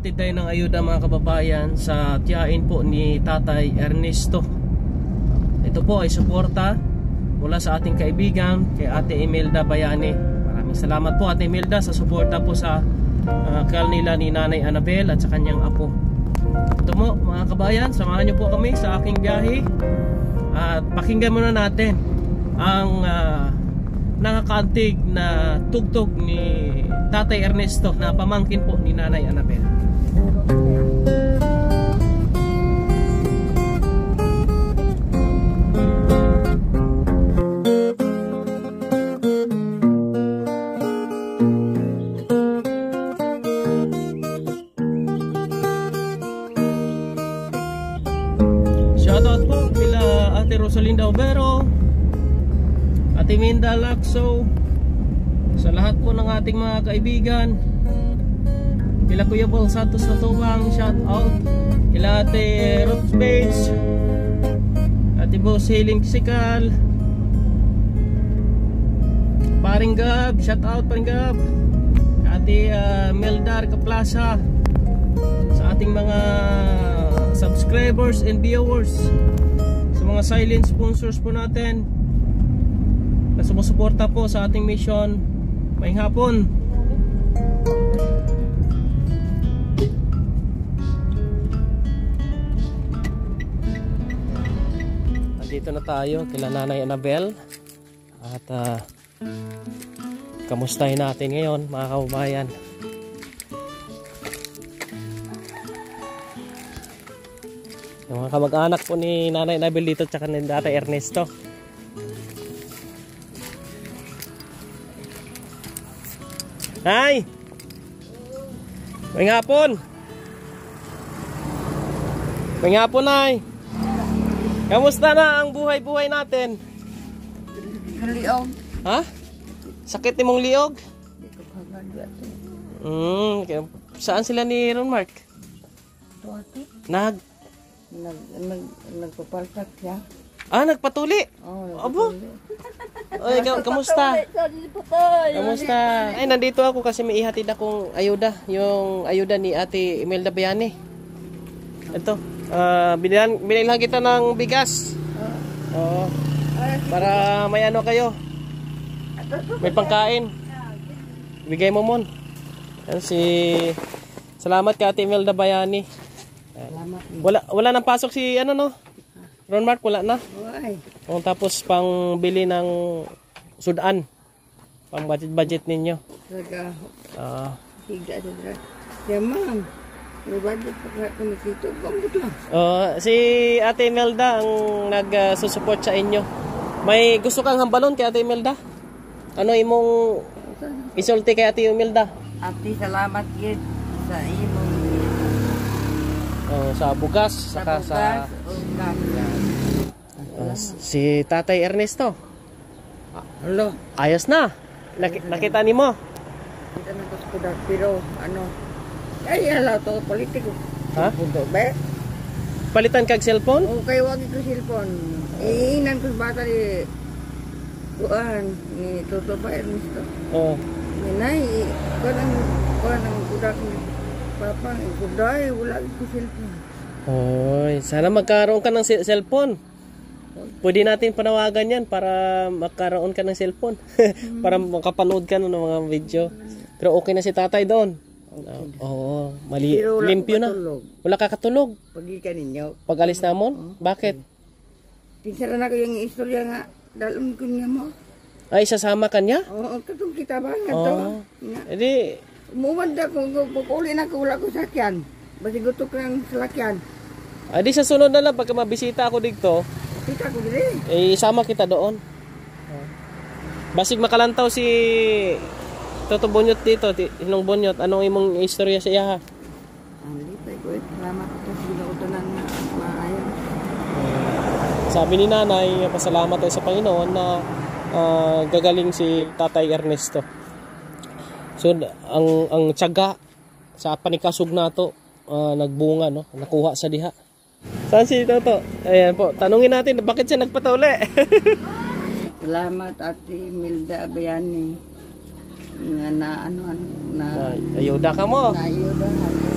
maghatid tayo ng ayuda mga kababayan sa tiyain po ni Tatay Ernesto. Ito po ay suporta mula sa ating kaibigan kay Ate Imelda Bayani. Maraming salamat po Ate Imelda sa suporta po sa kanila ni Nanay Annabel at sa kanyang apo. Ito mo mga kabayan, samahan niyo po kami sa aking biyahe at pakinggan muna natin ang nakakaantig na tugtog ni Tatay Ernesto na pamangkin po ni Nanay Annabel. Shoutout po kila Ate Rosalinda Obero, Ate Minda Lacso, sa lahat po ng ating mga kaibigan, kila Kuya Paul Santos Natuwang, shoutout kila Ate Ruth Bates, Ate Boss Healing Sikal, Paring Gab, shoutout Paring Gab, Ate Meldar Kaplaza, sa ating mga subscribers and viewers, sa mga silent sponsors po natin na sumusuporta po sa ating mission. May hapon. Nandito na tayo kila Nanay Annabel at kamustahin natin ngayon mga kababayan. Yung mga kamag-anak po ni Nanay Annabel dito tsaka ni Tatay Ernesto. Nay! May hapon! May hapon, Nay! Kamusta na ang buhay-buhay natin? Liog. Ha? Sakit ni mong liog? Saan sila ni Ron Mark? Nagpapalpak siya. Nagpatuli? Oo, abo? Oy, kamusta? Kamusta? Ay, nandito ako kasi may ihatid akong ayuda. Yung ayuda ni Ate Imelda Bayani. Ito. Binilhan kita ng bigas. Oo. Para may ano kayo. May pangkain. Bigay mo mon. Salamat kay Ate Imelda Bayani. Wala nang pasok si ano no? Ron Mark, wala na. Tapos pang bili ng sudan. Pang budget ninyo. Ma'am. May budget pa kami dito. Si Ate Imelda ang nagsusupport sa inyo. May gusto kang hambalon kay Ate Imelda? Ano imong isulti kay Ate Imelda? Ate, salamat yun sa imong sa bugas, saka sa si Tatay Ernesto. Hello. Ayos na. Nakita ni mo? Kita na ko pero ano? Ay, hello to politiko. Ha? Punto ba? Palitan kag cellphone? Okay, wag ko cellphone. Iinan ko bata ni ni Toto ba Ernesto. Nay, kanang kudak ni Papa, kuday wala ko cellphone. Sana magkaroon ka ng cellphone. Pwede natin panawagan yan para magkaroon ka ng cellphone. Para makapanood ka ng mga video. Pero okay na si tatay doon. Oo, limpyo na. Wala kakatulog. Pag-ika ninyo. Pag-alis namon? Bakit? Pinsara na ko yung istorya nga. Dalon ko niya mo. Ay, sasama ka niya? Oo, katong kita ba nga to? Edi, umumanda kung pupuli na ko wala ko sakyan. Basi gutok ng salakyan. Adi sa sunod na lang pagka mabisita ako dito. Kita ko dili. Isama kita doon. Basig makalantaw si Toto Bonyot dito, Hinong Bonyot. Anong imong istorya sa iya ha? Lipay ko. Salamat ko sa ginautunan na maayon. Sabi ni Nanay, pasalamat tayo sa Panginoon na gagaling si Tatay Ernesto. So ang tiyaga sa panikasog nato nagbunga no, nakuha sa diha. Saan si Toto? Ayan po, tanungin natin bakit siya nagpatauli. Salamat Ate Imelda Bayani. Na ayuda ka mo. Na ayuda ako.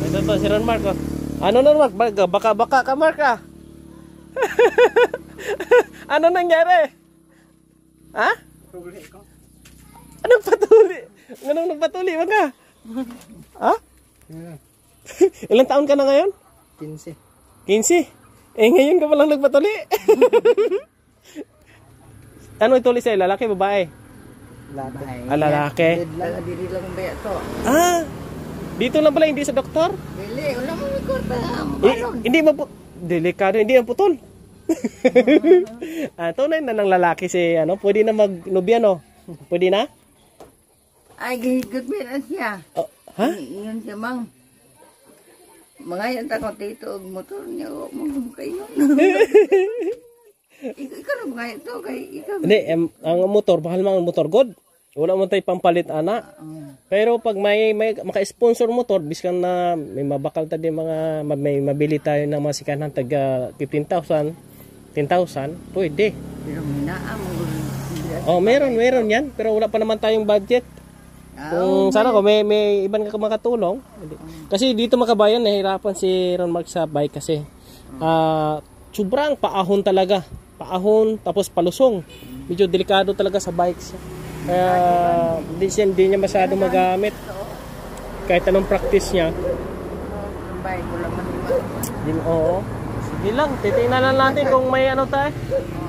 Ito Ito to, si Ron Mark. Oh. Ano na Mark? Baka ka Mark ah. Ano nangyari? Ha? Tuli ko. Anong patuli? Anong nagpatuli? Wag ka. Ha? Ilang taon ka na ngayon? 15. 15? Eh ngayon ka palang nagpatuli. Ano ituli sa'yo? Lalaki, babae? Lalaki. Ah, lalaki. Dili lang baya to. Ah, dito lang pala, hindi sa doktor? Dili, wala mo rekorda. Hindi delikado, hindi ang putol. Tunay na ng lalaki si, pwede na magnubya, no? Pwede na? Ay, gihigod mo na siya. Oh, ha? Yun siya, mang. Mga yan takot dito, motor niya, huwag mo kayo. Ikaw na mga ito, kay ikaw. Hindi, ang motor, bahal mga motor, good. Wala mo tayo pampalit, ana. Pero pag may maka-sponsor motor, biskan na may mabakal tayo may mabili tayo ng mga sikanan taga 15,000, 10,000, pwede. Pero minaam mo. Oh, meron yan. Pero wala pa naman tayong budget. Kung sana ko may ibang makatulong. Kasi dito makabayan, nahirapan si Ron Mark sa bike kasi sobrang paahon talaga. Paahon, tapos palusong. Medyo delikado talaga sa bikes. Kaya hindi niya masyado magamit. Kahit anong practice niya. Oo. Sige lang, titingnan lang natin kung may tayo.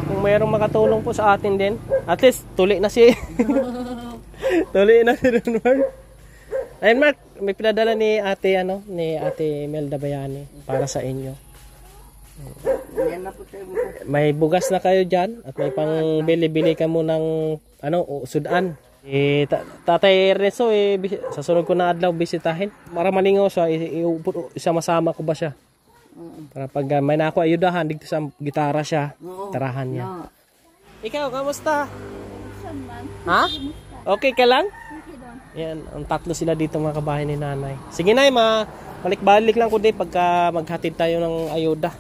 Kung mayroong makatulong po sa atin din. At least, tuli na si Ron Mark. Ayun Mark, may pinadala ni Ate Imelda Bayani para sa inyo. May bugas na kayo dyan at may pang bili-bili ka mo ng sudan. Tatay Ernesto, sa sunod ko na adlaw bisitahin. Para malingaw siya, isama-sama ko ba siya? Para pag may nako ayudahan dito sa gitara siya, tarahan niya. Ikaw, kamusta? Ha? Okay ka lang? Yan, ang tatlo sila dito mga kabahay ni nanay. Sige nay, balik-balik lang ko din pagka maghatid tayo ng ayuda.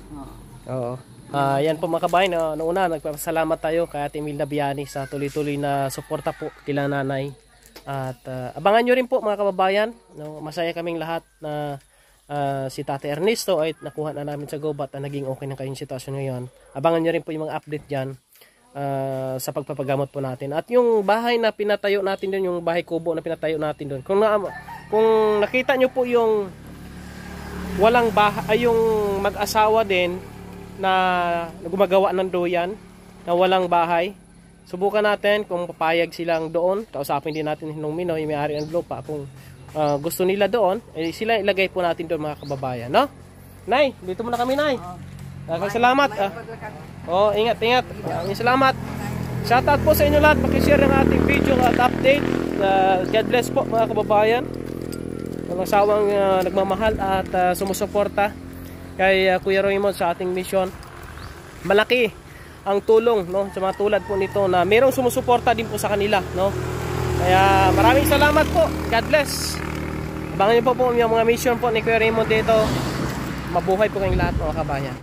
Oo. Yan po mga kabahay, noong una nagpapasalamat tayo kay Ate Imelda Bayani sa tuloy-tuloy na suporta po kila nanay. At abangan nyo rin po mga kababayan, masaya kaming lahat na si Tate Ernesto ay nakuha na namin sa gubat at naging okay na kayong sitwasyon ngayon. Abangan nyo rin po yung mga update dyan sa pagpapagamot po natin. At yung bahay na pinatayo natin doon, yung bahay kubo na pinatayo natin doon, kung nakita nyo po yung walang bahay, yung mag-asawa din na gumagawa ng duyan na walang bahay, subukan natin kung papayag silang doon. Kausapin din natin yung Minoy, yung may-ari ng lupa, kung gusto nila doon, sila ilagay po natin doon mga kababayan, no? Nay, dito muna kami, Nay. Salamat. Ingat. Salamat. Shoutout po sa inyo lahat. Pakishare ng ating video at update. God bless po mga kababayan. Mga asawang nagmamahal at sumusuporta kay Kuya Raymond sa ating mission. Malaki ang tulong, no, sa mga tulad po nito na mayroong sumusuporta din po sa kanila, no. Kaya maraming salamat po. God bless. Abangan niyo po yung mga mission po ni Kuya Raymond dito. Mabuhay po kayong lahat mga kabayan.